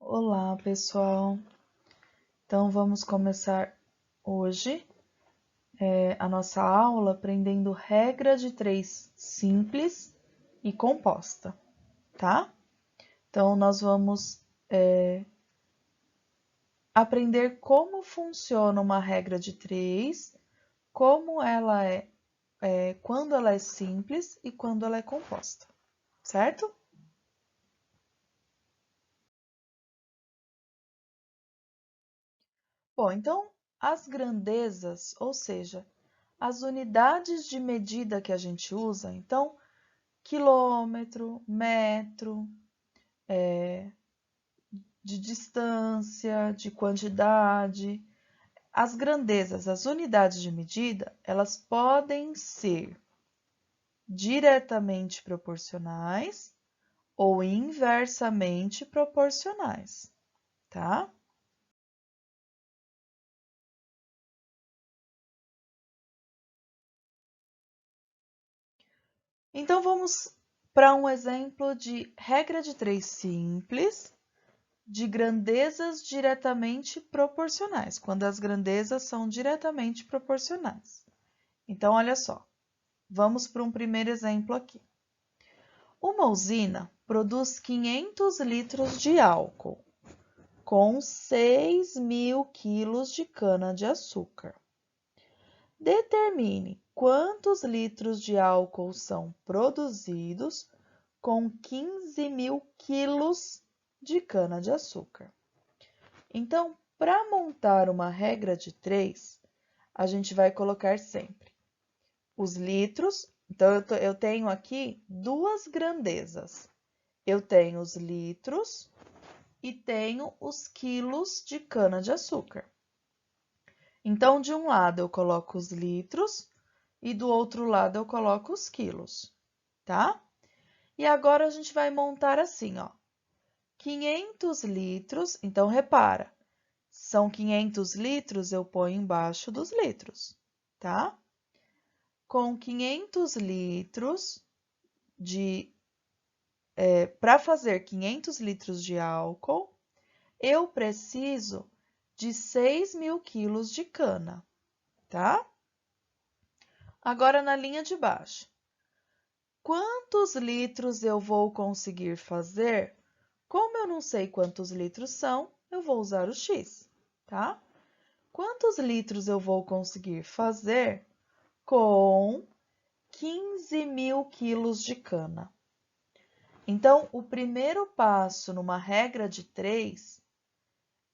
Olá, pessoal. Então, vamos começar hoje a nossa aula aprendendo regra de três simples e composta, tá? Então, nós vamos aprender como funciona uma regra de três, como ela quando ela é simples e quando ela é composta, certo? Bom, então, as grandezas, ou seja, as unidades de medida que a gente usa, então, quilômetro, metro, de distância, de quantidade. As grandezas, as unidades de medida, elas podem ser diretamente proporcionais ou inversamente proporcionais, tá? Então, vamos para um exemplo de regra de três simples de grandezas diretamente proporcionais, quando as grandezas são diretamente proporcionais. Então, olha só, vamos para um primeiro exemplo aqui. Uma usina produz 500 litros de álcool com 6.000 quilos de cana-de-açúcar. Determine quantos litros de álcool são produzidos com 15.000 quilos de cana-de-açúcar. Então, para montar uma regra de três, a gente vai colocar sempre os litros. Então, eu tenho aqui duas grandezas. Eu tenho os litros e tenho os quilos de cana-de-açúcar. Então, de um lado eu coloco os litros e do outro lado eu coloco os quilos, tá? E agora a gente vai montar assim, ó. 500 litros, então repara, são 500 litros, eu ponho embaixo dos litros, tá? Com 500 litros para fazer 500 litros de álcool, eu preciso de 6.000 quilos de cana, tá? Agora na linha de baixo. Quantos litros eu vou conseguir fazer? Como eu não sei quantos litros são, eu vou usar o x, tá? Quantos litros eu vou conseguir fazer com 15.000 quilos de cana? Então, o primeiro passo numa regra de três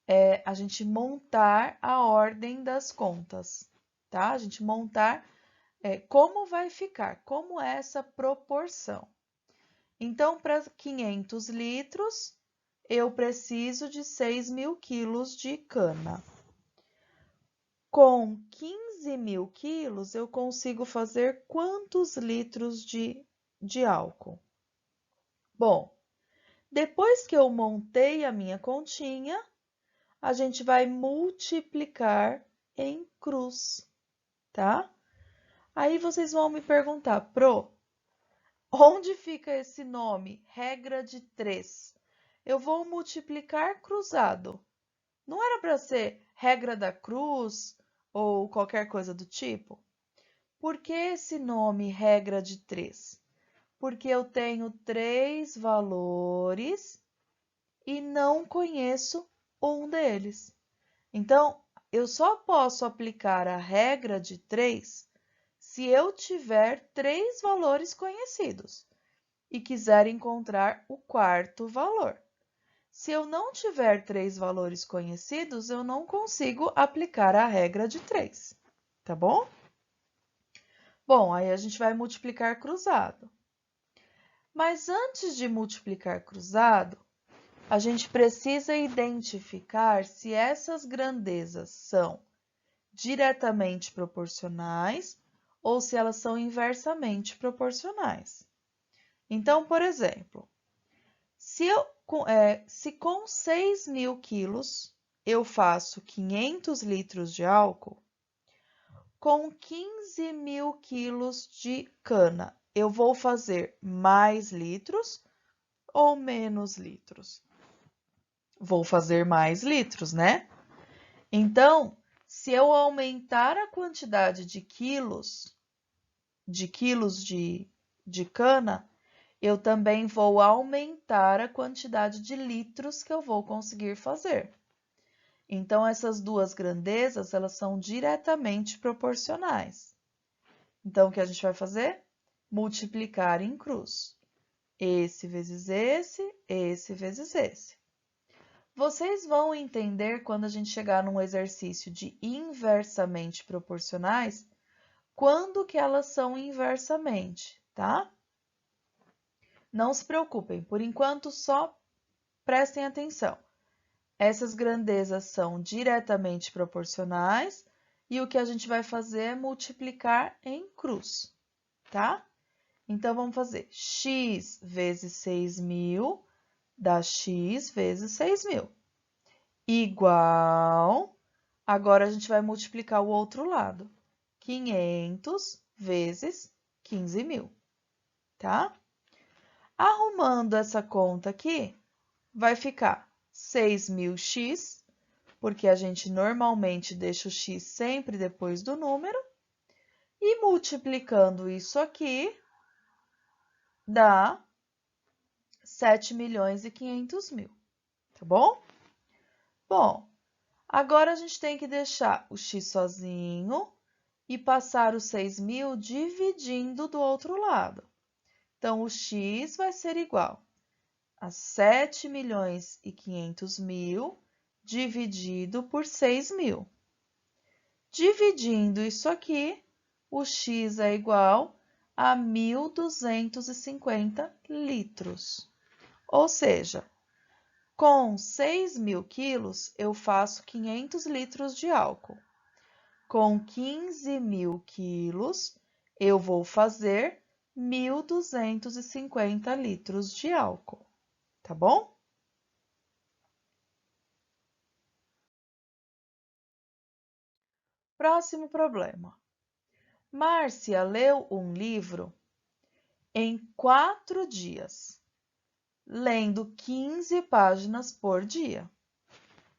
é a gente montar a ordem das contas, tá? A gente montar como vai ficar, como é essa proporção. Então, para 500 litros, eu preciso de 6.000 quilos de cana. Com 15.000 quilos, eu consigo fazer quantos litros de álcool? Bom, depois que eu montei a minha continha, a gente vai multiplicar em cruz, tá? Aí vocês vão me perguntar, Pro, onde fica esse nome, regra de 3? Eu vou multiplicar cruzado. Não era para ser regra da cruz ou qualquer coisa do tipo? Por que esse nome, regra de 3? Porque eu tenho 3 valores e não conheço um deles. Então, eu só posso aplicar a regra de 3 se eu tiver 3 valores conhecidos e quiser encontrar o quarto valor. Se eu não tiver 3 valores conhecidos, eu não consigo aplicar a regra de 3, tá bom? Bom, aí a gente vai multiplicar cruzado. Mas antes de multiplicar cruzado, a gente precisa identificar se essas grandezas são diretamente proporcionais ou se elas são inversamente proporcionais. Então, por exemplo, se com 6.000 quilos eu faço 500 litros de álcool, com 15.000 quilos de cana, eu vou fazer mais litros ou menos litros? vou fazer mais litros, né? Então, se eu aumentar a quantidade de quilos de cana, eu também vou aumentar a quantidade de litros que eu vou conseguir fazer. Então, essas duas grandezas, elas são diretamente proporcionais. Então, o que a gente vai fazer? Multiplicar em cruz. Esse vezes esse vezes esse. Vocês vão entender quando a gente chegar num exercício de inversamente proporcionais, quando que elas são inversamente, tá? Não se preocupem, por enquanto só prestem atenção. Essas grandezas são diretamente proporcionais e o que a gente vai fazer é multiplicar em cruz, tá? Então, vamos fazer x vezes 6.000 dá x vezes 6.000, igual, agora a gente vai multiplicar o outro lado, 500 vezes 15.000, tá? Arrumando essa conta aqui, vai ficar 6.000x, porque a gente normalmente deixa o x sempre depois do número, e multiplicando isso aqui, dá 7.500.000, tá bom? Bom, agora a gente tem que deixar o x sozinho e passar os 6.000 dividindo do outro lado. Então, o x vai ser igual a 7.500.000 dividido por 6.000. Dividindo isso aqui, o x é igual a 1.250 litros. Ou seja, com 6.000 quilos, eu faço 500 litros de álcool. Com 15.000 quilos, eu vou fazer 1.250 litros de álcool, tá bom? Próximo problema. Márcia leu um livro em 4 dias, lendo 15 páginas por dia.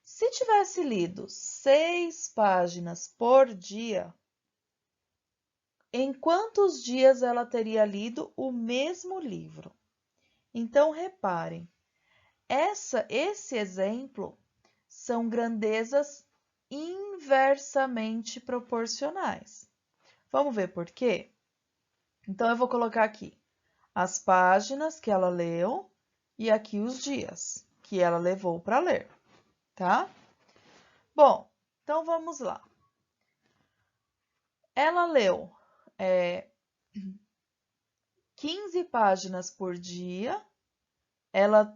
Se tivesse lido 6 páginas por dia, em quantos dias ela teria lido o mesmo livro? Então, reparem, esse exemplo são grandezas inversamente proporcionais. Vamos ver por quê? Então, eu vou colocar aqui as páginas que ela leu e aqui os dias que ela levou para ler, tá? Bom, então vamos lá. Ela leu 15 páginas por dia, ela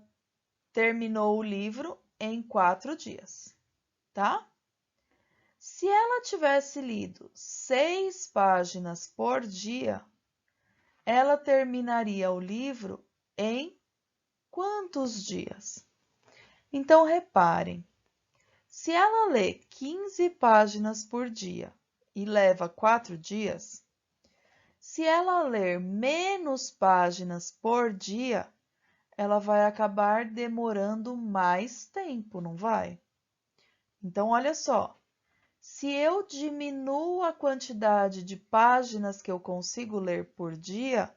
terminou o livro em 4 dias, tá? Se ela tivesse lido 6 páginas por dia, ela terminaria o livro em quantos dias? Então, reparem, se ela lê 15 páginas por dia e leva 4 dias, se ela ler menos páginas por dia, ela vai acabar demorando mais tempo, não vai? Então, olha só, se eu diminuo a quantidade de páginas que eu consigo ler por dia,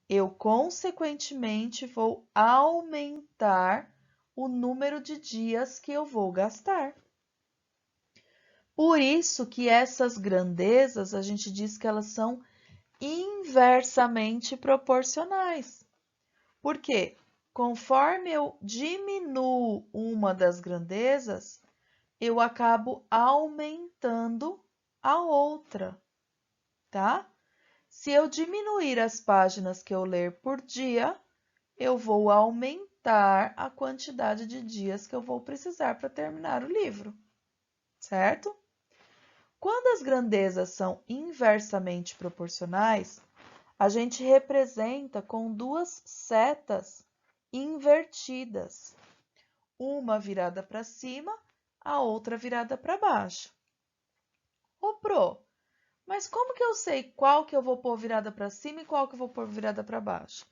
eu, consequentemente, vou aumentar o número de dias que eu vou gastar. Por isso que essas grandezas, a gente diz que elas são inversamente proporcionais. Por quê? Conforme eu diminuo uma das grandezas, eu acabo aumentando a outra, tá? Se eu diminuir as páginas que eu ler por dia, eu vou aumentar a quantidade de dias que eu vou precisar para terminar o livro, certo? Quando as grandezas são inversamente proporcionais, a gente representa com duas setas invertidas, uma virada para cima, a outra virada para baixo. Ô, Pro, mas como que eu sei qual que eu vou pôr virada para cima e qual que eu vou pôr virada para baixo?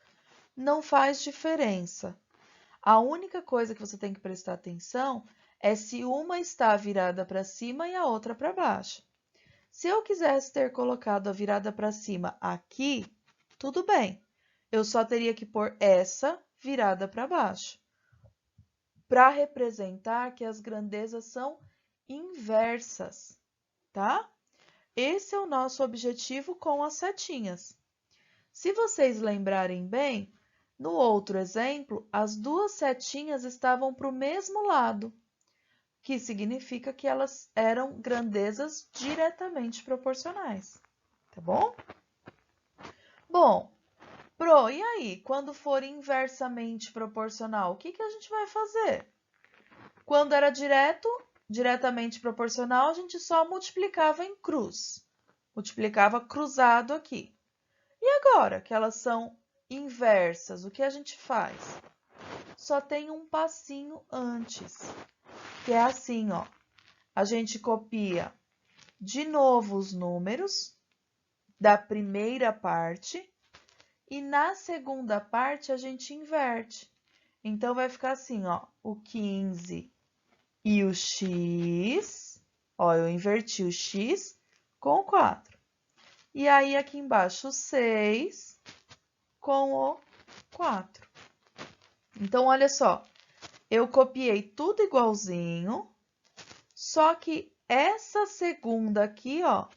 Não faz diferença. A única coisa que você tem que prestar atenção é se uma está virada para cima e a outra para baixo. Se eu quisesse ter colocado a virada para cima aqui, tudo bem. Eu só teria que pôr essa virada para baixo, para representar que as grandezas são inversas, tá? Esse é o nosso objetivo com as setinhas. Se vocês lembrarem bem, no outro exemplo, as duas setinhas estavam para o mesmo lado, que significa que elas eram grandezas diretamente proporcionais, tá bom? Bom, Pro, e aí, quando for inversamente proporcional, o que a gente vai fazer? Quando era diretamente proporcional, a gente só multiplicava em cruz. Multiplicava cruzado aqui. E agora que elas são inversas, o que a gente faz? Só tem um passinho antes, que é assim, ó. A gente copia de novo os números da primeira parte e na segunda parte a gente inverte. Então, vai ficar assim, ó, o 15 e o x, ó, eu inverti o x com o 4. E aí, aqui embaixo, o 6 com o 4. Então, olha só, eu copiei tudo igualzinho, só que essa segunda aqui, ó,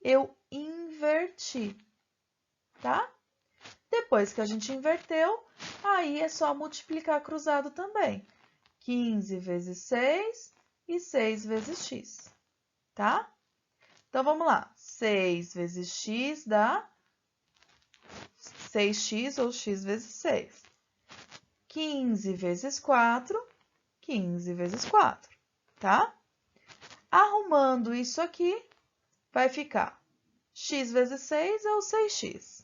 eu inverti, tá? Depois que a gente inverteu, aí é só multiplicar cruzado também. 15 vezes 6 e 6 vezes x, tá? Então, vamos lá. 6 vezes x dá 6x ou x vezes 6. 15 vezes 4, 15 vezes 4, tá? Arrumando isso aqui, vai ficar x vezes 6 é o 6x.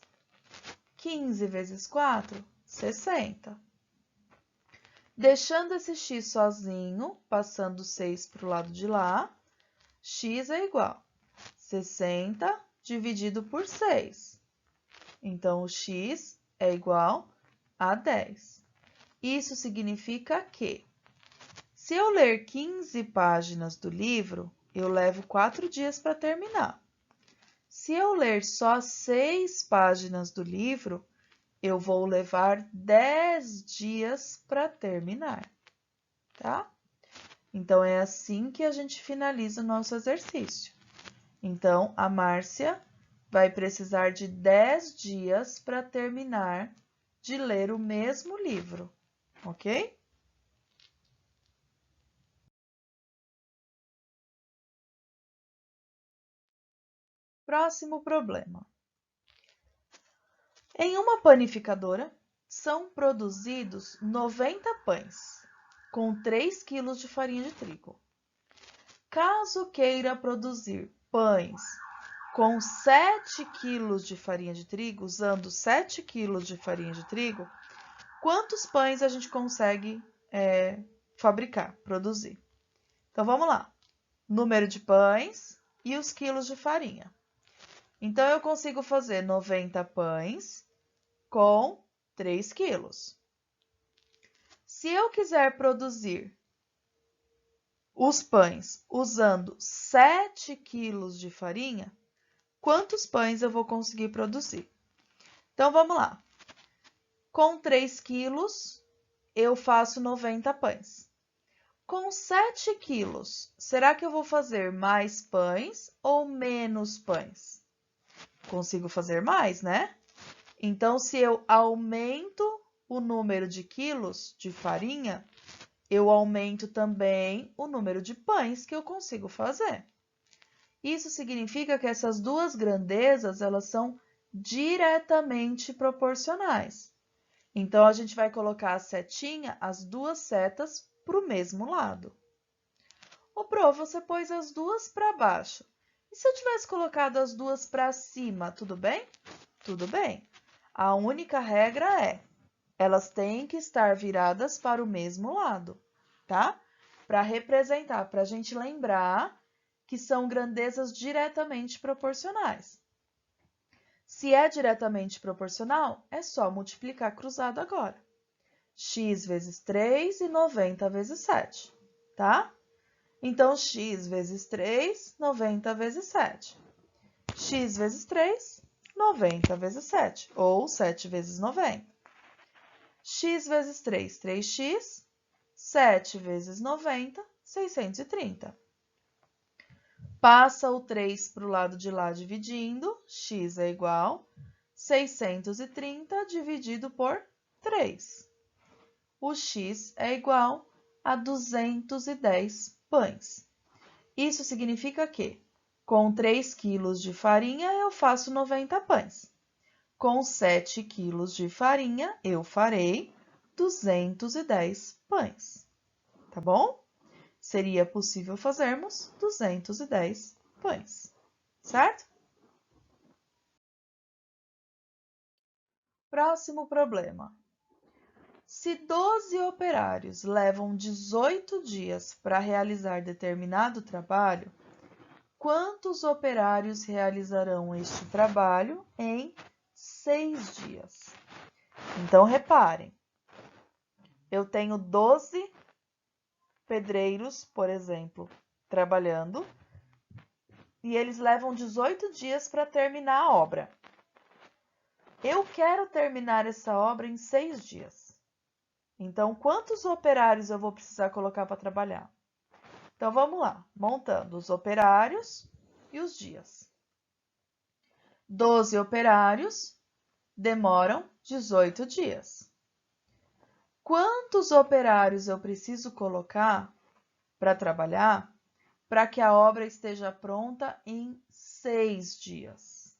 15 vezes 4, 60. Deixando esse x sozinho, passando 6 para o lado de lá, x é igual a 60 dividido por 6. Então, o x é igual a 10. Isso significa que, se eu ler 15 páginas do livro, eu levo 4 dias para terminar. Se eu ler só 6 páginas do livro, eu vou levar 10 dias para terminar, tá? Então, é assim que a gente finaliza o nosso exercício. Então, a Márcia vai precisar de 10 dias para terminar de ler o mesmo livro, ok? Próximo problema. Em uma panificadora, são produzidos 90 pães, com 3 kg de farinha de trigo. Caso queira produzir pães com 7 kg de farinha de trigo, usando 7 kg de farinha de trigo, quantos pães a gente consegue fabricar, produzir? Então, vamos lá. Número de pães e os quilos de farinha. Então, eu consigo fazer 90 pães com 3 quilos. Se eu quiser produzir os pães usando 7 quilos de farinha, quantos pães eu vou conseguir produzir? Então, vamos lá. Com 3 quilos, eu faço 90 pães. Com 7 quilos, será que eu vou fazer mais pães ou menos pães? Consigo fazer mais, né? Então, se eu aumento o número de quilos de farinha, eu aumento também o número de pães que eu consigo fazer. Isso significa que essas duas grandezas, elas são diretamente proporcionais. Então, a gente vai colocar a setinha, as duas setas, para o mesmo lado. Ô, Pro, você pôs as duas para baixo. E se eu tivesse colocado as duas para cima, tudo bem? Tudo bem. A única regra é, elas têm que estar viradas para o mesmo lado, tá? Para representar, para a gente lembrar que são grandezas diretamente proporcionais. Se é diretamente proporcional, é só multiplicar cruzado agora. x vezes 3 e 90 vezes 7, tá? Então, x vezes 3, 90 vezes 7. X vezes 3, 90 vezes 7, ou 7 vezes 90. X vezes 3, 3x. 7 vezes 90, 630. Passa o 3 para o lado de lá dividindo, x é igual a 630 dividido por 3. O x é igual a 210 pães. Isso significa que, com 3 quilos de farinha, eu faço 90 pães. Com 7 quilos de farinha, eu farei 210 pães. Tá bom? Seria possível fazermos 210 pães, certo? Próximo problema. Se 12 operários levam 18 dias para realizar determinado trabalho, quantos operários realizarão este trabalho em 6 dias? Então, reparem, eu tenho 12 pedreiros, por exemplo, trabalhando, e eles levam 18 dias para terminar a obra. Eu quero terminar essa obra em 6 dias. Então, quantos operários eu vou precisar colocar para trabalhar? Então, vamos lá, montando os operários e os dias. 12 operários demoram 18 dias. Quantos operários eu preciso colocar para trabalhar para que a obra esteja pronta em 6 dias?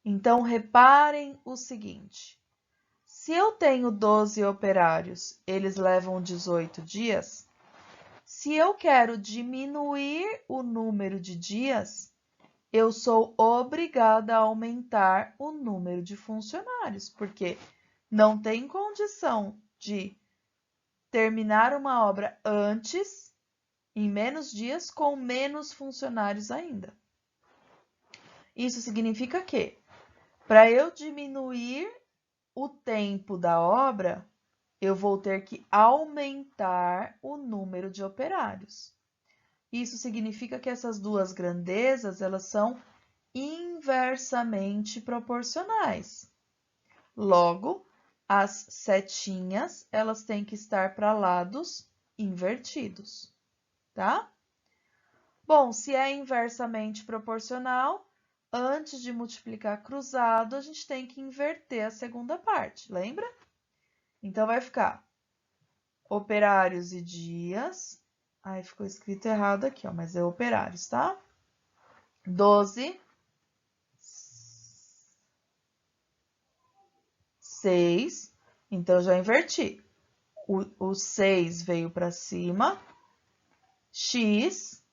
Então, reparem o seguinte. Se eu tenho 12 operários, eles levam 18 dias. Se eu quero diminuir o número de dias, eu sou obrigada a aumentar o número de funcionários, porque não tem condição de terminar uma obra antes, em menos dias, com menos funcionários ainda. Isso significa que, para eu diminuir o tempo da obra, eu vou ter que aumentar o número de operários. Isso significa que essas duas grandezas, elas são inversamente proporcionais. Logo, as setinhas, elas têm que estar para lados invertidos, tá? Bom, se é inversamente proporcional, antes de multiplicar cruzado, a gente tem que inverter a segunda parte, lembra? Então, vai ficar operários e dias. Ai, ficou escrito errado aqui, ó, mas é operários, tá? 12, 6. Então, já inverti. O 6 veio para cima. X,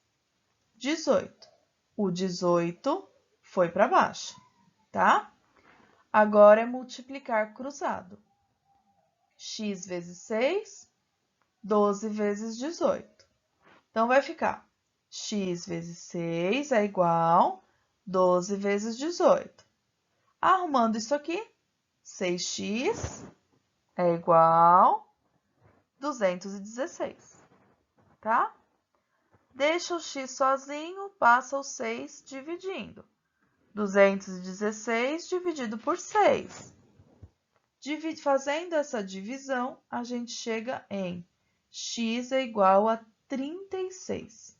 18. O 18 foi para baixo, tá? Agora é multiplicar cruzado. X vezes 6, 12 vezes 18. Então, vai ficar x vezes 6 é igual a 12 vezes 18. Arrumando isso aqui, 6x é igual a 216, tá? Deixa o x sozinho, passa o 6 dividindo. 216 dividido por 6. Fazendo essa divisão, a gente chega em x é igual a 36.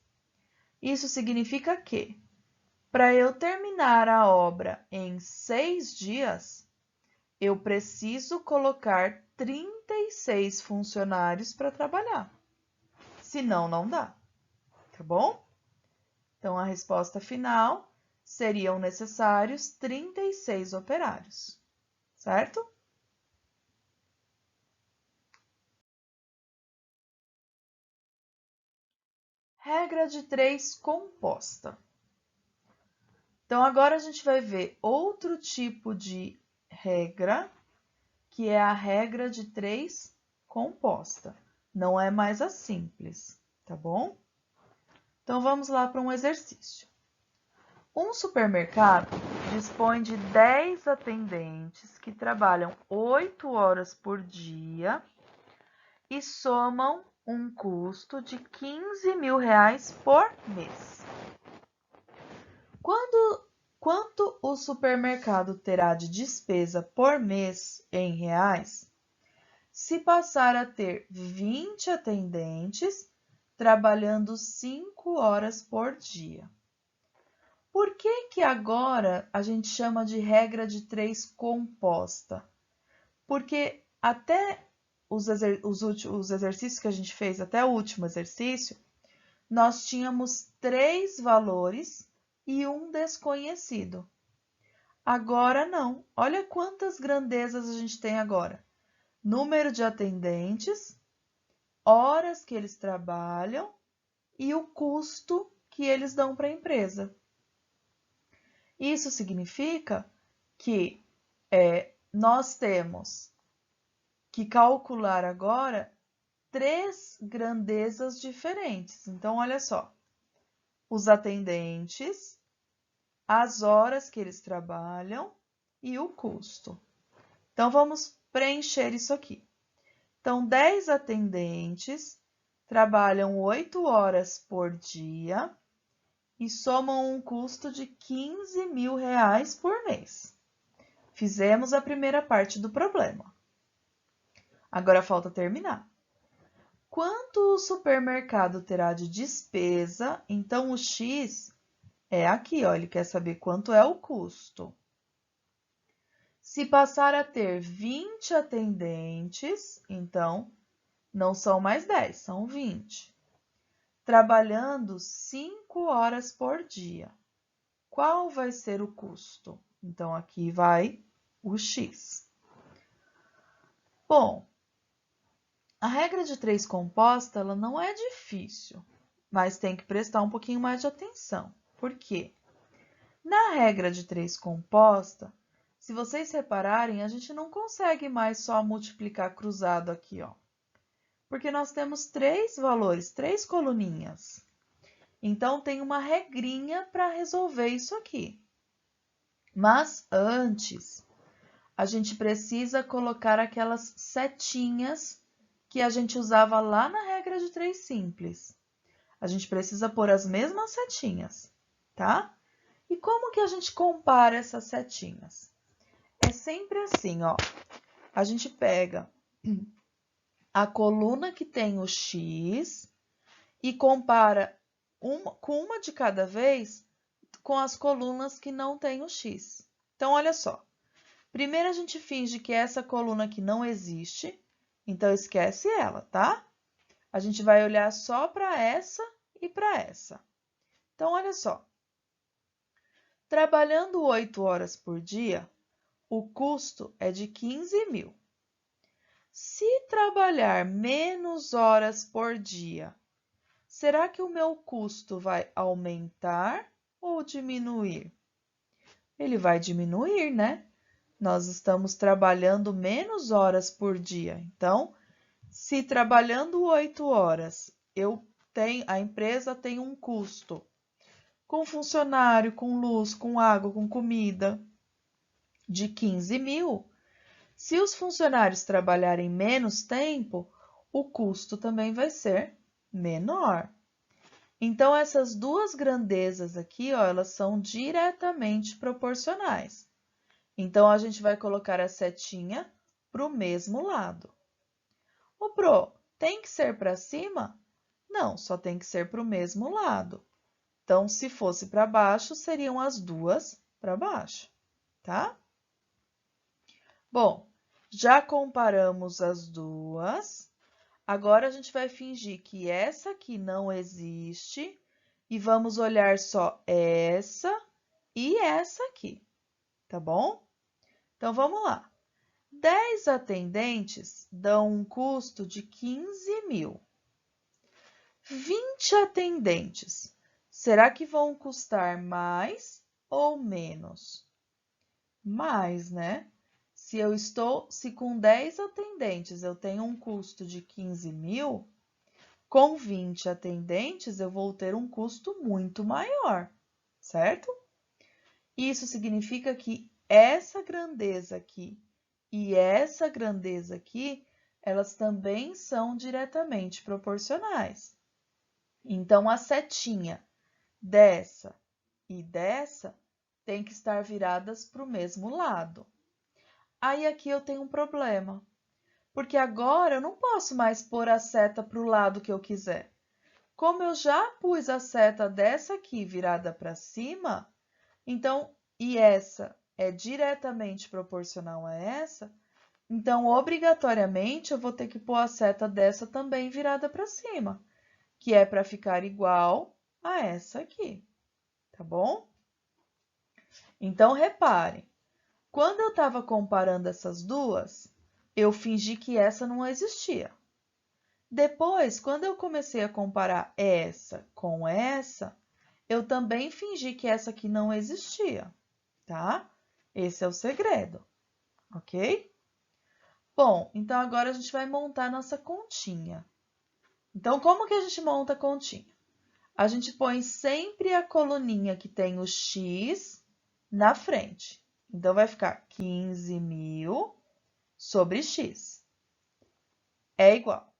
Isso significa que, para eu terminar a obra em 6 dias, eu preciso colocar 36 funcionários para trabalhar. Senão, não dá, tá bom? Então, a resposta final seriam necessários 36 operários, certo? Regra de 3 composta. Então, agora a gente vai ver outro tipo de regra, que é a regra de 3 composta. Não é mais a simples, tá bom? Então, vamos lá para um exercício. Um supermercado dispõe de 10 atendentes que trabalham 8 horas por dia e somam um custo de R$ 15.000 por mês. Quanto o supermercado terá de despesa por mês em reais se passar a ter 20 atendentes trabalhando 5 horas por dia? Por que agora a gente chama de regra de 3 composta? Porque até os exercícios que a gente fez, até o último exercício, nós tínhamos 3 valores e um desconhecido. Agora não. Olha quantas grandezas a gente tem agora. Número de atendentes, horas que eles trabalham e o custo que eles dão para a empresa. Isso significa que nós temos que calcular agora 3 grandezas diferentes. Então, olha só, os atendentes, as horas que eles trabalham e o custo. Então, vamos preencher isso aqui. Então, 10 atendentes trabalham 8 horas por dia e somam um custo de R$ 15.000 por mês. Fizemos a primeira parte do problema. Agora falta terminar. Quanto o supermercado terá de despesa? Então, o X é aqui, ó, ele quer saber quanto é o custo. Se passar a ter 20 atendentes, então, não são mais 10, são 20. Trabalhando 5 horas por dia. Qual vai ser o custo? Então, aqui vai o X. Bom, a regra de 3 composta, ela não é difícil, mas tem que prestar um pouquinho mais de atenção. Por quê? Na regra de 3 composta, se vocês repararem, a gente não consegue mais só multiplicar cruzado aqui, ó. Porque nós temos 3 valores, 3 coluninhas. Então, tem uma regrinha para resolver isso aqui. Mas antes, a gente precisa colocar aquelas setinhas que a gente usava lá na regra de 3 simples. A gente precisa pôr as mesmas setinhas, tá? E como que a gente compara essas setinhas? É sempre assim, ó. A gente pega a coluna que tem o X e compara com uma de cada vez com as colunas que não tem o X. Então, olha só. Primeiro, a gente finge que essa coluna aqui não existe, então esquece ela, tá? A gente vai olhar só para essa e para essa. Então, olha só. Trabalhando 8 horas por dia, o custo é de 15.000. Se trabalhar menos horas por dia, será que o meu custo vai aumentar ou diminuir? Ele vai diminuir, né? Nós estamos trabalhando menos horas por dia. Então, se trabalhando 8 horas, a empresa tem um custo com funcionário, com luz, com água, com comida de 15.000, se os funcionários trabalharem menos tempo, o custo também vai ser menor. Então, essas duas grandezas aqui, ó, elas são diretamente proporcionais. Então, a gente vai colocar a setinha para o mesmo lado. Ô, Pro, tem que ser para cima? Não, só tem que ser para o mesmo lado. Então, se fosse para baixo, seriam as duas para baixo, tá? Bom, já comparamos as duas. Agora, a gente vai fingir que essa aqui não existe e vamos olhar só essa e essa aqui, tá bom? Então, vamos lá. 10 atendentes dão um custo de 15.000. 20 atendentes, será que vão custar mais ou menos? Mais, né? Se com 10 atendentes eu tenho um custo de 15.000, com 20 atendentes eu vou ter um custo muito maior, certo? Isso significa que essa grandeza aqui e essa grandeza aqui, elas também são diretamente proporcionais. Então, a setinha dessa e dessa tem que estar viradas para o mesmo lado. Aí aqui eu tenho um problema, porque agora eu não posso mais pôr a seta para o lado que eu quiser. Como eu já pus a seta dessa aqui virada para cima, então, e essa é diretamente proporcional a essa, então, obrigatoriamente, eu vou ter que pôr a seta dessa também virada para cima, que é para ficar igual a essa aqui, tá bom? Então, reparem, quando eu estava comparando essas duas, eu fingi que essa não existia. Depois, quando eu comecei a comparar essa com essa, eu também fingi que essa aqui não existia, tá? Esse é o segredo, ok? Bom, então agora a gente vai montar nossa continha. Então, como que a gente monta a continha? A gente põe sempre a coluninha que tem o X na frente. Então, vai ficar 15.000 sobre X. É igual.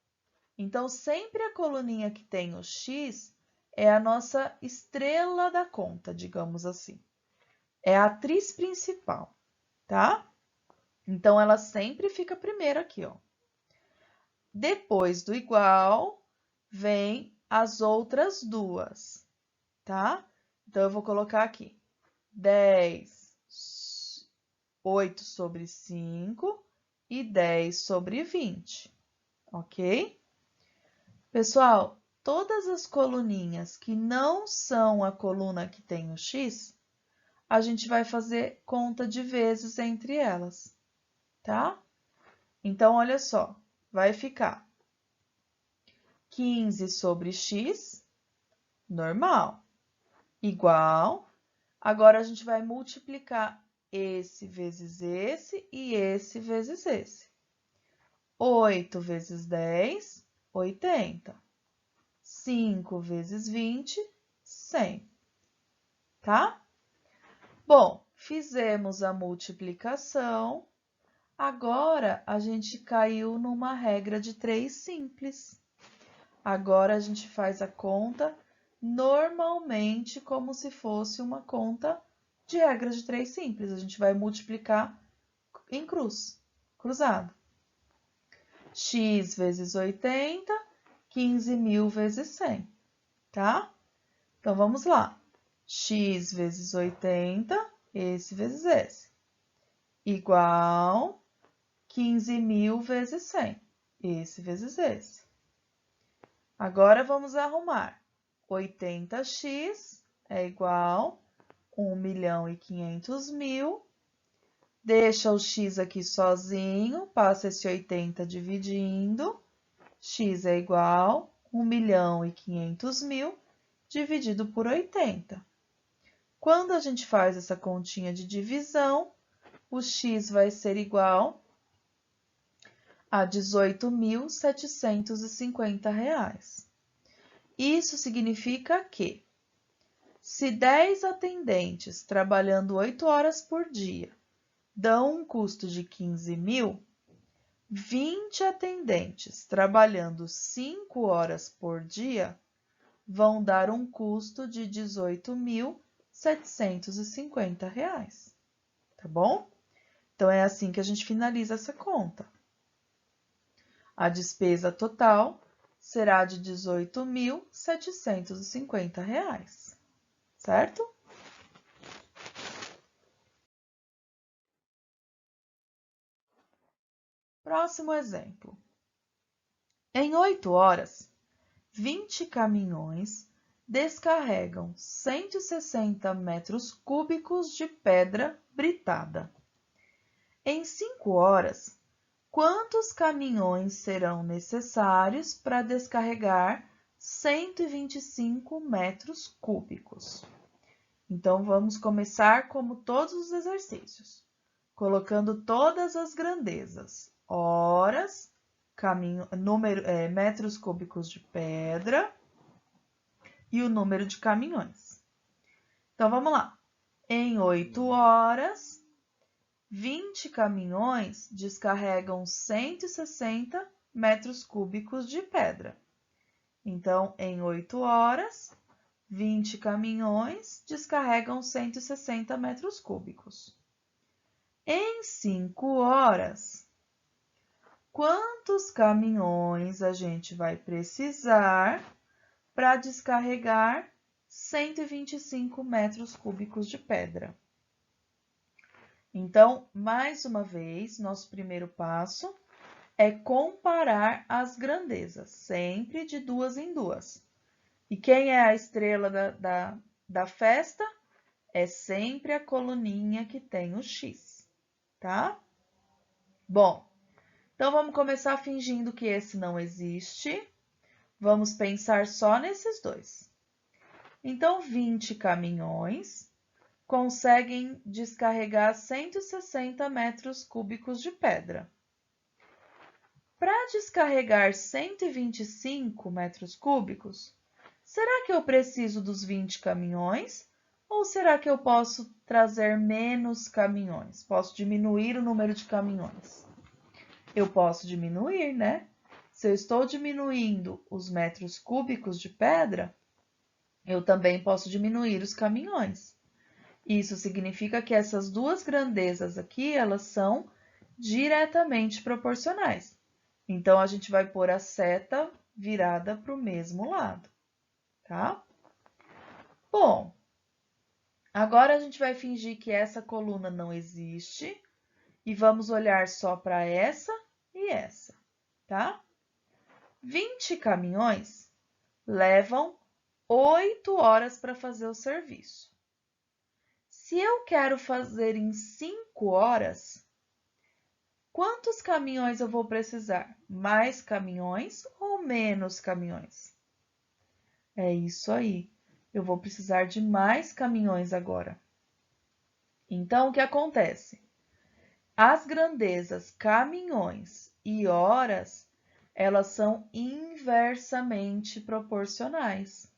Então, sempre a coluninha que tem o X é a nossa estrela da conta, digamos assim. É a atriz principal, tá? Então, ela sempre fica primeiro aqui, ó. Depois do igual, vem as outras duas, tá? Então, eu vou colocar aqui 10, 8 sobre 5 e 10 sobre 20, ok? Pessoal, todas as coluninhas que não são a coluna que tem o X, a gente vai fazer conta de vezes entre elas, tá? Então, olha só, vai ficar 15 sobre X, normal, igual. Agora, a gente vai multiplicar esse vezes esse e esse vezes esse. 8 vezes 10, 80. 5 vezes 20, 100. Tá? Bom, fizemos a multiplicação. Agora, a gente caiu numa regra de 3 simples. Agora, a gente faz a conta normalmente como se fosse uma conta de regra de 3 simples. A gente vai multiplicar em cruzado. X vezes 80, 15.000 vezes 100, tá? Então, vamos lá. X vezes 80, esse vezes esse, igual 15.000 vezes 100, esse vezes esse. Agora, vamos arrumar. 80x é igual a 1.500.000. Deixa o x aqui sozinho, passa esse 80 dividindo. X é igual a 1.500.000 dividido por 80. Quando a gente faz essa continha de divisão, o x vai ser igual a R$ 18.750. Isso significa que, se 10 atendentes trabalhando 8 horas por dia dão um custo de 15.000, 20 atendentes trabalhando 5 horas por dia vão dar um custo de R$ 18.750, tá bom? Então, é assim que a gente finaliza essa conta. A despesa total será de R$ 18.750, certo? Próximo exemplo. Em 8 horas, 20 caminhões descarregam 160 metros cúbicos de pedra britada. Em 5 horas, quantos caminhões serão necessários para descarregar 125 metros cúbicos? Então, vamos começar como todos os exercícios, colocando todas as grandezas, horas, metros cúbicos de pedra e o número de caminhões. Então, vamos lá. Em 8 horas, 20 caminhões descarregam 160 metros cúbicos de pedra. Então, em 8 horas, 20 caminhões descarregam 160 metros cúbicos. Em 5 horas, quantos caminhões a gente vai precisar para descarregar 125 metros cúbicos de pedra? Então, mais uma vez, nosso primeiro passo é comparar as grandezas, sempre de duas em duas. E quem é a estrela da festa? É sempre a coluninha que tem o X, tá? Bom, então vamos começar fingindo que esse não existe. Vamos pensar só nesses dois. Então, 20 caminhões conseguem descarregar 160 metros cúbicos de pedra. Para descarregar 125 metros cúbicos, será que eu preciso dos 20 caminhões? Ou será que eu posso trazer menos caminhões? Posso diminuir o número de caminhões? Eu posso diminuir, né? Se eu estou diminuindo os metros cúbicos de pedra, eu também posso diminuir os caminhões. Isso significa que essas duas grandezas aqui, elas são diretamente proporcionais. Então, a gente vai pôr a seta virada para o mesmo lado, tá? Bom, agora a gente vai fingir que essa coluna não existe e vamos olhar só para essa e essa, tá? 20 caminhões levam 8 horas para fazer o serviço. Se eu quero fazer em 5 horas, quantos caminhões eu vou precisar? Mais caminhões ou menos caminhões? É isso aí. Eu vou precisar de mais caminhões agora. Então, o que acontece? As grandezas caminhões e horas, elas são inversamente proporcionais.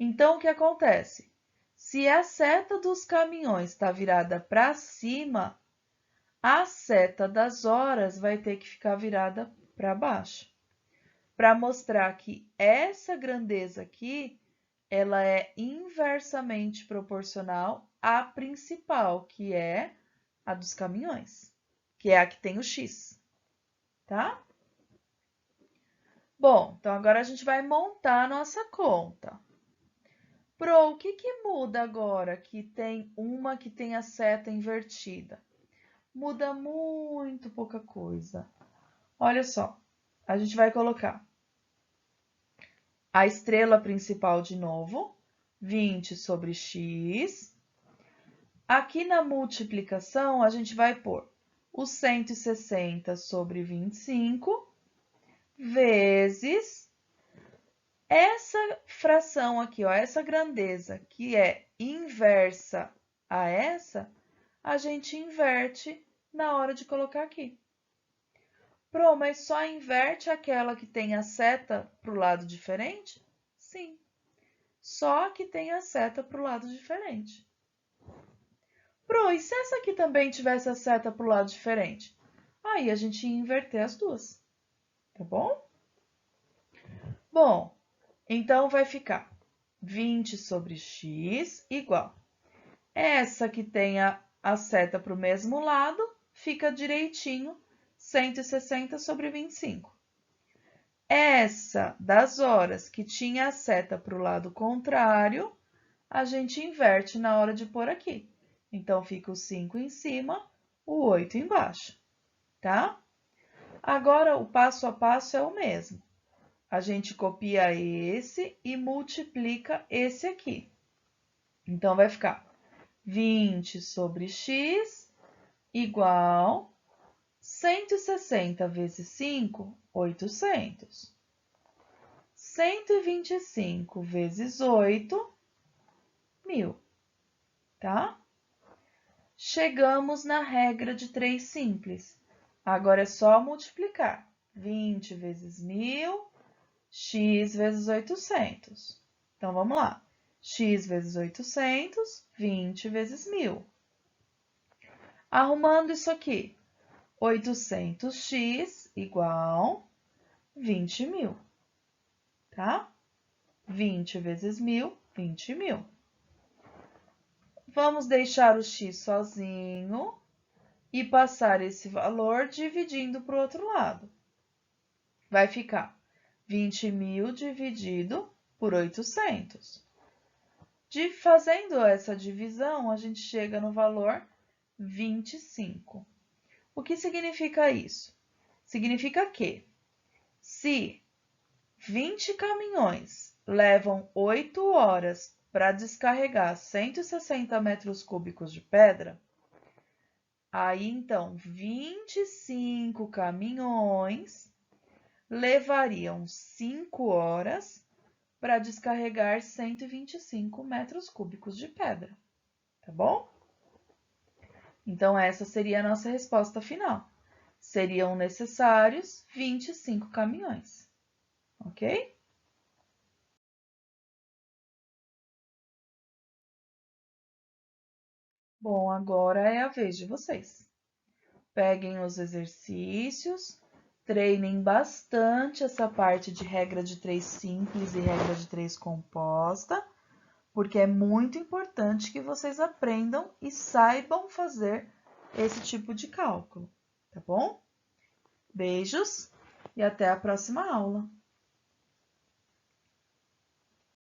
Então, o que acontece? Se a seta dos caminhões está virada para cima, a seta das horas vai ter que ficar virada para baixo. Para mostrar que essa grandeza aqui, ela é inversamente proporcional à principal, que é a dos caminhões, que é a que tem o X, tá? Bom, então agora a gente vai montar a nossa conta. Pro, o que que muda agora que tem uma que tem a seta invertida? Muda muito pouca coisa. Olha só, a gente vai colocar a estrela principal de novo, 20 sobre x. Aqui na multiplicação, a gente vai pôr o 160 sobre 25 vezes essa fração aqui, ó, essa grandeza que é inversa a essa, a gente inverte na hora de colocar aqui. Pro, mas só inverte aquela que tem a seta para o lado diferente? Sim, só que tem a seta para o lado diferente. Pro, e se essa aqui também tivesse a seta para o lado diferente? Aí a gente ia inverter as duas, tá bom? Bom, então vai ficar 20 sobre x igual. Essa que tem a seta para o mesmo lado, fica direitinho 160 sobre 25. Essa das horas que tinha a seta para o lado contrário, a gente inverte na hora de pôr aqui. Então, fica o 5 em cima, o 8 embaixo, tá? Agora, o passo a passo é o mesmo. A gente copia esse e multiplica esse aqui. Então, vai ficar 20 sobre x igual 160 vezes 5, 800. 125 vezes 8, 1000, tá? Chegamos na regra de 3 simples. Agora é só multiplicar. 20 vezes 1000, x vezes 800. Então, vamos lá. x vezes 800, 20 vezes 1.000. Arrumando isso aqui, 800x igual 20.000, tá? 20 vezes 1.000, 20.000. Vamos deixar o x sozinho e passar esse valor dividindo para o outro lado. Vai ficar 20.000 dividido por 800. Fazendo essa divisão, a gente chega no valor 25. O que significa isso? Significa que se 20 caminhões levam 8 horas para descarregar 160 metros cúbicos de pedra, aí então 25 caminhões levariam 5 horas para descarregar 125 metros cúbicos de pedra, tá bom? Então, essa seria a nossa resposta final. Seriam necessários 25 caminhões, ok? Bom, agora é a vez de vocês. Peguem os exercícios, treinem bastante essa parte de regra de 3 simples e regra de 3 composta, porque é muito importante que vocês aprendam e saibam fazer esse tipo de cálculo, tá bom? Beijos e até a próxima aula!